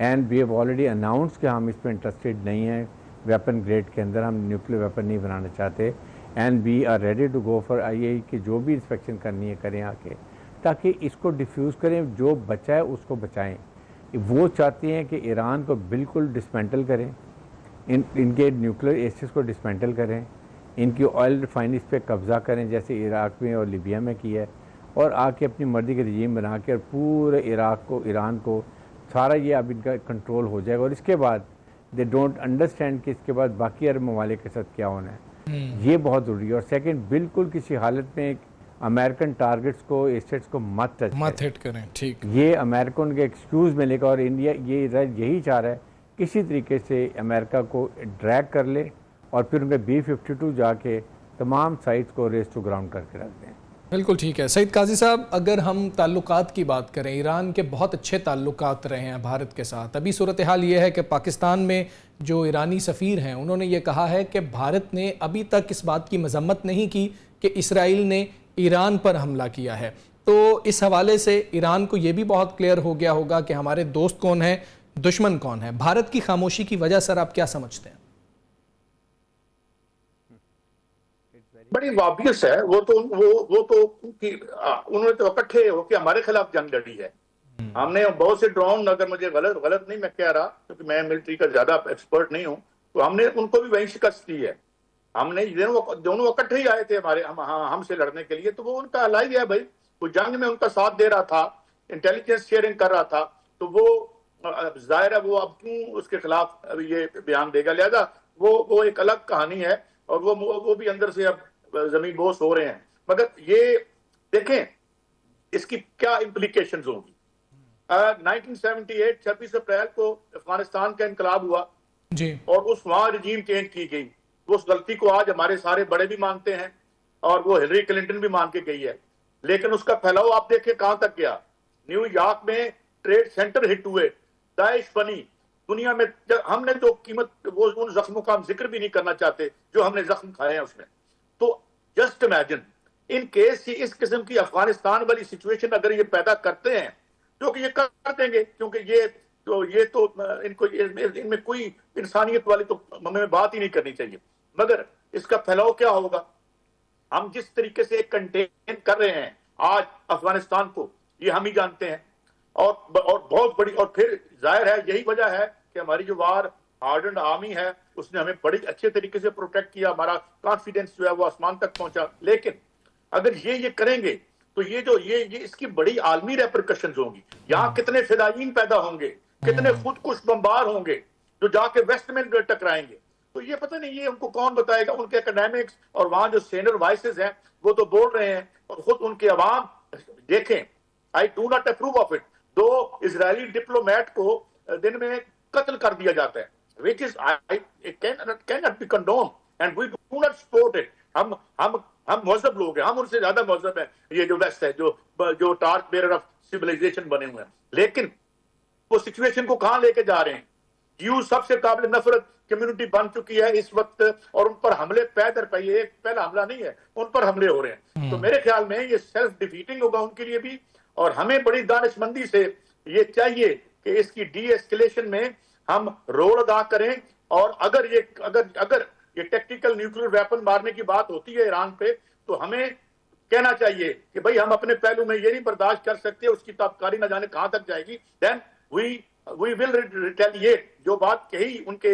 and we have already announce कि हम इस पर इंटरेस्टेड नहीं हैं, वेपन ग्रेड के अंदर हम न्यूक्लियर वेपन नहीं बनाना चाहते, and we are ready to go for IAEA की जो भी इंस्पेक्शन करनी है करें आके, ताकि इसको डिफ्यूज़ करें, जो बचा है उसको बचाएं। वो चाहते हैं कि ईरान को बिल्कुल डिसमेंटल करें, इनके न्यूक्लियर एसेस को डिसमेंटल करें, इनकी ऑयल रिफाइनरीज पे कब्ज़ा करें जैसे इराक में और लीबिया में किया है, और आके अपनी मर्जी के रजीम बना के और पूरे इराक को, ईरान को सारा ये अब इनका कंट्रोल हो जाएगा। और इसके बाद दे डोंट अंडरस्टैंड कि इसके बाद बाकी अरब ममालिक के साथ क्या होना है, ये बहुत ज़रूरी है। और सेकंड, बिल्कुल किसी हालत में अमेरिकन टारगेट्स को, एसेट्स को मत हिट करें। ठीक, ये अमेरिकन के एक्सक्यूज़ मिलेगा और इंडिया ये यही चाह रहा है किसी तरीके से अमेरिका को ड्रैग कर ले और फिर उनके B-52 जाके तमाम साइट्स को रेस टू ग्राउंड करके रख दें। बिल्कुल ठीक है। सईद काजी साहब, अगर हम ताल्लुकात की बात करें, ईरान के बहुत अच्छे ताल्लुकात रहे हैं भारत के साथ। अभी सूरत हाल ये है कि पाकिस्तान में जो ईरानी सफ़ीर हैं उन्होंने ये कहा है कि भारत ने अभी तक इस बात की मजम्मत नहीं की कि इसराइल ने ईरान पर हमला किया है। तो इस हवाले से ईरान को ये भी बहुत क्लियर हो गया होगा कि हमारे दोस्त कौन है, दुश्मन कौन है। भारत की खामोशी की वजह सर आप क्या समझते हैं? बड़ी ऑब्वियस है। वो तो उन्होंने तो इकट्ठे होकर हमारे खिलाफ जंग लड़ी है। हमने बहुत से ड्रोन, अगर मुझे गलत नहीं मैं कह रहा क्योंकि मैं मिलिट्री का ज्यादा एक्सपर्ट नहीं हूं, तो हमने उनको भी वहीं शिकस्त दी है। हमने दोनों इकट्ठे ही आए थे हमसे लड़ने के लिए, तो वो उनका अलाई है भाई। वो जंग में उनका साथ दे रहा था, इंटेलिजेंस शेयरिंग कर रहा था, तो वो जाहिर है वो अब क्यों उसके खिलाफ ये बयान देगा। लिहाजा वो एक अलग कहानी है और वो भी अंदर से अब जमीन बोस हो रहे हैं। मगर ये देखें इसकी क्या इम्प्लीकेशंस होंगी। 1978 26 अप्रैल को अफगानिस्तान का इनकलाब हुआ जी, और उस वहां रजीम चेंज की गई। उस गलती को आज हमारे सारे बड़े भी मानते हैं और वो हिलरी क्लिंटन भी मान के गई है। लेकिन उसका फैलाव आप देखिए कहां तक गया। न्यूयॉर्क में ट्रेड सेंटर हिट हुए, दाइश बनी दुनिया में। हमने जो कीमत, वो उन जख्मों का हम जिक्र भी नहीं करना चाहते जो हमने जख्म खाए हैं उसमें। तो जस्ट इमेजिन इन केस इस किस्म की अफगानिस्तान वाली सिचुएशन अगर ये पैदा करते हैं, जो कि ये कर देंगे, क्योंकि ये तो इनको इनमें कोई इंसानियत वाली तो हमें बात ही नहीं करनी चाहिए। मगर इसका फैलाव क्या होगा? हम जिस तरीके से कंटेन कर रहे हैं आज अफगानिस्तान को, ये हम ही जानते हैं। और बहुत बड़ी, और फिर जाहिर है यही वजह है कि हमारी जो वार हार्डन्ड आर्मी है उसने हमें बड़ी अच्छे तरीके से प्रोटेक्ट किया, हमारा कॉन्फिडेंस जो है वो आसमान तक पहुंचा। लेकिन अगर ये करेंगे तो ये इसकी बड़ी आलमी रेपरकशन होंगी। यहाँ कितने फिदायीन पैदा होंगे, कितने खुदकुश बमबार होंगे जो जाके वेस्ट में टकराएंगे। तो ये पता नहीं, ये उनको कौन बताएगा। उनके एकेडमिक्स और वहां जो सीनियर वाइसेस हैं वो तो बोल रहे हैं, और खुद उनके अवाम देखें। I do not approve of it. दो इजरायली डिप्लोमेट को दिन में कत्ल कर दिया जाता है, which is cannot be condoned and we do not support it। हम मजहब लोग हैं, हम उनसे ज्यादा मजहब है ये जो वेस्ट है, जो टार्च बेरर ऑफ सिविलाइजेशन बने हुए हैं। लेकिन वो सिचुएशन को कहां लेके जा रहे हैं। यू सबसे काबिल नफरत कम्युनिटी बन चुकी है इस वक्त, और उन पर हमले पै दर पै, एक पहला हमला नहीं है, उन पर हमले हो रहे हैं। तो मेरे ख्याल में ये सेल्फ डिफीटिंग होगा उनके लिए भी, और हमें बड़ी दानिशमंदी से ये चाहिए कि इसकी डी एस्केलेशन में हम रोल अदा करें। और अगर ये टेक्टिकल न्यूक्लियर वेपन मारने की बात होती है ईरान पे, तो हमें कहना चाहिए कि भाई हम अपने पहलू में ये नहीं बर्दाश्त कर सकते, उसकी ताबकारी न जाने कहां तक जाएगी। Then we will retaliate. जो बात कही उनके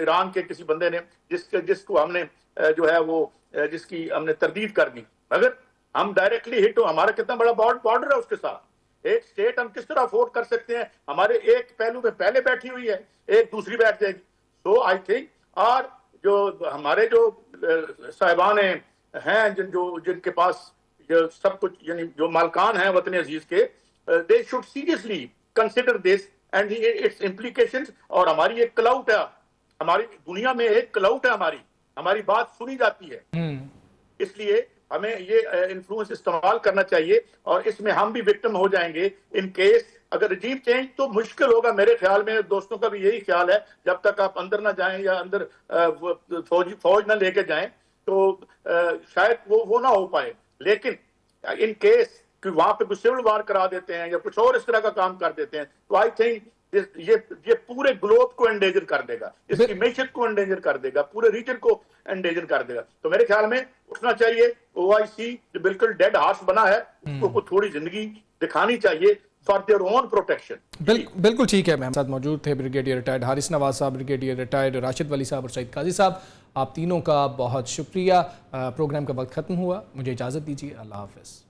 ईरान के किसी बंदे ने, जिसको हमने जो है वो जिसकी हमने तरदीद कर दी, अगर हम डायरेक्टली हिट हो, हमारा कितना बड़ा बॉर्डर है उसके साथ, एक स्टेट हम किस तरह अफोर्ड कर सकते हैं। हमारे एक पहलू में पहले बैठी हुई है, एक दूसरी बैठ जाएगी। सो आई थिंक, और जो हमारे जो साहिबान हैं जिनके पास जो सब कुछ, यानी जो मालकान हैं वतन अजीज के, they should seriously consider this and it's implications. और हमारी एक क्लाउट है, हमारी दुनिया में एक क्लाउट है, हमारी बात सुनी जाती है। इसलिए हमें ये इन्फ्लुएंस इस्तेमाल करना चाहिए, और इसमें हम भी विक्टिम हो जाएंगे इन केस अगर रजीम चेंज तो मुश्किल होगा। मेरे ख्याल में दोस्तों का भी यही ख्याल है, जब तक आप अंदर ना जाएं या अंदर फौज ना लेके जाएं तो शायद वो ना हो पाए। लेकिन इन केस कि वहां पे कुछ सिविल वार करा देते हैं या कुछ और इस तरह का काम कर देते हैं, तो आई थिंक ये पूरे ग्लोब को एंडेंजर कर देगा, इसकी मैशत को एंडेंजर कर देगा, पूरे रीजन को एंडेंजर कर देगा। तो मेरे ख्याल में उठना चाहिए। OIC जो बिल्कुल डेड हार्स बना है, उसको थोड़ी जिंदगी दिखानी चाहिए फॉर देयर ओन प्रोटेक्शन। बिल्कुल ठीक है। मेरे साथ मौजूद थे ब्रिगेडियर रिटायर्ड हारिस नवाज साहब, ब्रिगेडियर रिटायर्ड राशिद वली साहब और सईद काजी साहब। आप तीनों का बहुत शुक्रिया। प्रोग्राम का वक्त खत्म हुआ, मुझे इजाज़त दीजिए। अल्लाह हाफ़िज़।